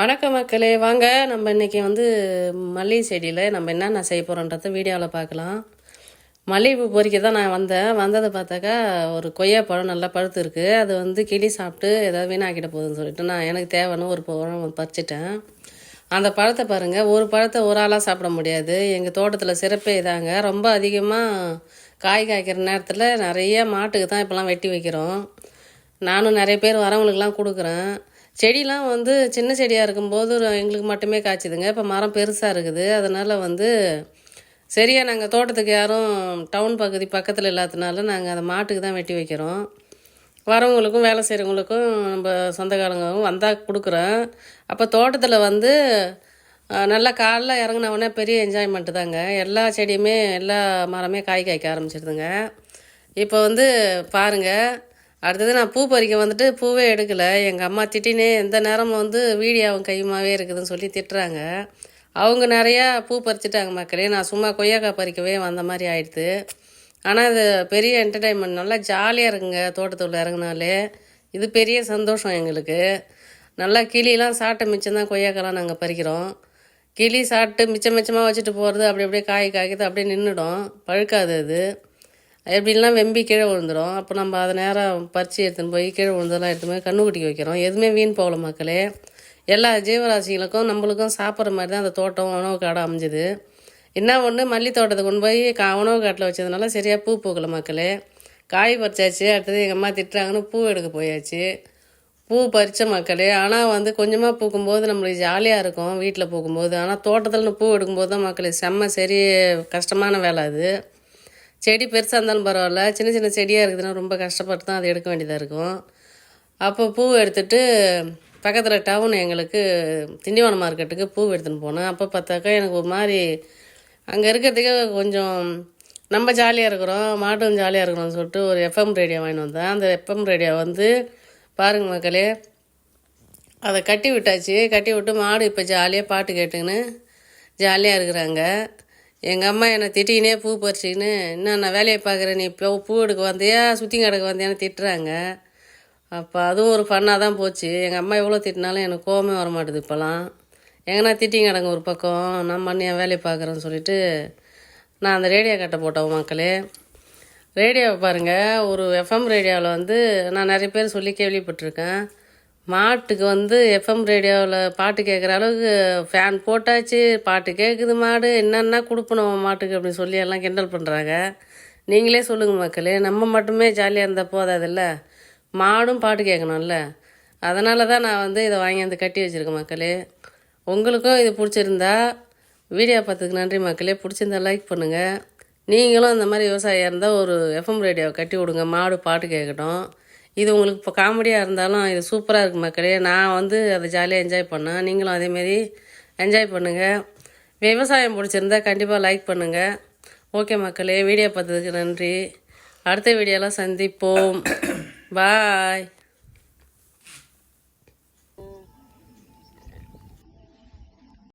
வணக்கம் மக்களே, வாங்க நம்ம இன்றைக்கி மல்லிகை செடியில் நம்ம என்னென்ன செய்ய போகிறோன்றத வீடியோவில் பார்க்கலாம். மல்லிகைப்பூ பொறிக்க தான் நான் வந்ததை பார்த்தாக்கா ஒரு கொய்யாப்பழம் நல்லா பழுத்து இருக்குது. அது கிளி சாப்பிட்டு ஏதாவது வீணாக்கிட போகுதுன்னு சொல்லிட்டு நான் எனக்கு தேவைன்னு ஒரு பழம் பறிச்சிட்டேன். அந்த பழத்தை பாருங்கள், ஒரு பழத்தை ஒரு ஆளாக சாப்பிட முடியாது. எங்கள் தோட்டத்தில் சிறப்பே இதாங்க. ரொம்ப அதிகமாக காய் காய்க்கிற நேரத்தில் நிறைய மாட்டுக்கு தான் இப்போலாம் வெட்டி வைக்கிறோம். நானும் நிறைய பேர் வரவங்களுக்கெலாம் கொடுக்குறேன். செடிலாம் சின்ன செடியாக இருக்கும்போது எங்களுக்கு மட்டுமே காய்ச்சிதுங்க. இப்போ மரம் பெருசாக இருக்குது. அதனால் சரியாக நாங்கள் தோட்டத்துக்கு யாரும் டவுன் பகுதி பக்கத்தில் இல்லாததுனால நாங்கள் அதை மாட்டுக்கு தான் வெட்டி வைக்கிறோம். வரவங்களுக்கும் வேலை செய்கிறவங்களுக்கும் நம்ம சொந்தக்காரங்களும் வந்தால் கொடுக்குறேன். அப்போ தோட்டத்தில் நல்லா காலைல இறங்கினவுடனே பெரிய என்ஜாய்மெண்ட்டு தாங்க. எல்லா செடியுமே எல்லா மரமே காய்க்க ஆரம்பிச்சிடுதுங்க. இப்போ பாருங்கள், அடுத்தது நான் பூ பறிக்க பூவே எடுக்கலை. எங்கள் அம்மா திட்டினே எந்த நேரமும் வீடியோவும் கையுமாவே இருக்குதுன்னு சொல்லி திட்டுறாங்க. அவங்க நிறையா பூ பறிச்சிட்டாங்க மக்களே. நான் சும்மா கொய்யாக்காய் பறிக்கவே வந்த மாதிரி ஆயிடுது. ஆனால் அது பெரிய என்டர்டைன்மெண்ட், நல்லா ஜாலியாக இருக்குங்க. தோட்டத்துக்குள்ளே இறங்கினாலே இது பெரிய சந்தோஷம் எங்களுக்கு. நல்லா கிளிலாம் சாப்பிட்ட மிச்சம் தான் கொய்யாக்காய்லாம் நாங்கள் பறிக்கிறோம். கிளி சாப்பிட்டு மிச்சமாக வச்சுட்டு போகிறது அப்படி அப்படியே காய்க்குது, அப்படியே நின்றுடும், பழுக்காது. அது எப்படிலாம் வெம்பி கீழே விழுந்துடும். அப்போ நம்ம அதை நேரம் பறித்து எடுத்துன்னு போய் கீழே விழுந்ததெல்லாம் எடுத்துன்னு போய் கண்ணுக்குட்டிக்கு வைக்கிறோம். எதுவுமே வீண் போகல மக்களே. எல்லா ஜீவராசிகளுக்கும் நம்மளுக்கும் சாப்பிட்ற மாதிரி தான் அந்த தோட்டம் உணவு காடாக அமைஞ்சுது. என்ன ஒன்று, மல்லி தோட்டத்தை கொண்டு போய் உணவு காட்டில் வச்சதுனால சரியாக பூ பூக்கலை மக்களே. காய் பறிச்சாச்சு. அடுத்தது எங்கள் அம்மா திட்டுறாங்கன்னு பூ எடுக்க போயாச்சு. பூ பறித்த மக்களே. ஆனால் கொஞ்சமாக பூக்கும்போது நம்மளுக்கு ஜாலியாக இருக்கும் வீட்டில் பூக்கும்போது. ஆனால் தோட்டத்தில் பூ எடுக்கும்போது தான் மக்களே சரி கஷ்டமான வேலை அது. செடி பெருசாக இருந்தாலும் பரவாயில்ல, சின்ன சின்ன செடியாக இருக்குதுன்னா ரொம்ப கஷ்டப்பட்டு தான் அதை எடுக்க வேண்டியதாக இருக்கும். அப்போ பூ எடுத்துகிட்டு பக்கத்தில் டவுன் எங்களுக்கு திண்டிவனம் மார்க்கெட்டுக்கு பூ எடுத்துன்னு போனேன். அப்போ பார்த்தாக்கா எனக்கு ஒரு மாதிரி அங்கே இருக்கிறதுக்கு கொஞ்சம் நம்ம ஜாலியாக இருக்கிறோம், மாட்டும் ஜாலியாக இருக்கிறோம்னு சொல்லிட்டு ஒரு எஃப்எம் ரேடியோ வாங்கிட்டு வந்தேன். அந்த எஃப்எம் ரேடியோ பாருங்கள் மக்களே, அதை கட்டி விட்டாச்சு. கட்டி விட்டு மாடு இப்போ ஜாலியாக பாட்டு கேட்டுக்கின்னு ஜாலியாக இருக்கிறாங்க. எங்கள் அம்மா என்னை திட்டிக்கினே பூ பறிச்சிக்கின்னு, இன்னும் நான் வேலையை பார்க்குறேன், நீ இப்போ பூ எடுக்க வந்தியா சுற்றி கிடக்க வந்தியான்னு திட்டுறாங்க. அப்போ அதுவும் ஒரு ஃபன்னாக தான் போச்சு. எங்கள் அம்மா எவ்வளோ திட்டினாலும் எனக்கு கோவமே வரமாட்டுது இப்போலாம். எங்கன்னா திட்டிங்க கிடங்க ஒரு பக்கம், நான் பண்ணி என் வேலையை பார்க்குறேன்னு சொல்லிட்டு நான் அந்த ரேடியோ கட்டை போட்டோம் மக்களே. ரேடியோவை பாருங்கள், ஒரு எஃப்எம் ரேடியோவில் நான் நிறைய பேர் சொல்லி கேள்விப்பட்டிருக்கேன். மாட்டுக்கு எஃப்எம் ரேடியோவில் பாட்டு கேட்குற அளவுக்கு ஃபேன் போட்டாச்சு, பாட்டு கேட்குது மாடு, என்னென்னா கொடுப்பணும் மாட்டுக்கு அப்படின்னு சொல்லி எல்லாம் கிண்டல் பண்ணுறாங்க. நீங்களே சொல்லுங்கள் மக்களே, நம்ம மட்டுமே ஜாலியாக இருந்தால் போதாதில்ல, மாடும் பாட்டு கேட்கணும்ல. அதனால தான் நான் இதை வாங்கி கட்டி வச்சுருக்கேன் மக்களே. உங்களுக்கும் இது பிடிச்சிருந்தா வீடியோ பார்த்ததுக்கு நன்றி மக்களே. பிடிச்சிருந்தா லைக் பண்ணுங்கள். நீங்களும் இந்த மாதிரி விவசாயியாக இருந்தால் ஒரு எஃப்எம் ரேடியோவை கட்டி விடுங்க, மாடு பாட்டு கேட்கட்டும். இது உங்களுக்கு இப்போ காமெடியாக இருந்தாலும் இது சூப்பராக இருக்குது மக்களே. நான் அதை ஜாலியாக என்ஜாய் பண்ணேன். நீங்களும் அதேமாரி என்ஜாய் பண்ணுங்கள். விவசாயம் பிடிச்சிருந்தா கண்டிப்பாக லைக் பண்ணுங்கள். ஓகே மக்களே, வீடியோ பார்த்ததுக்கு நன்றி. அடுத்த வீடியோலாம் சந்திப்போம். பாய்.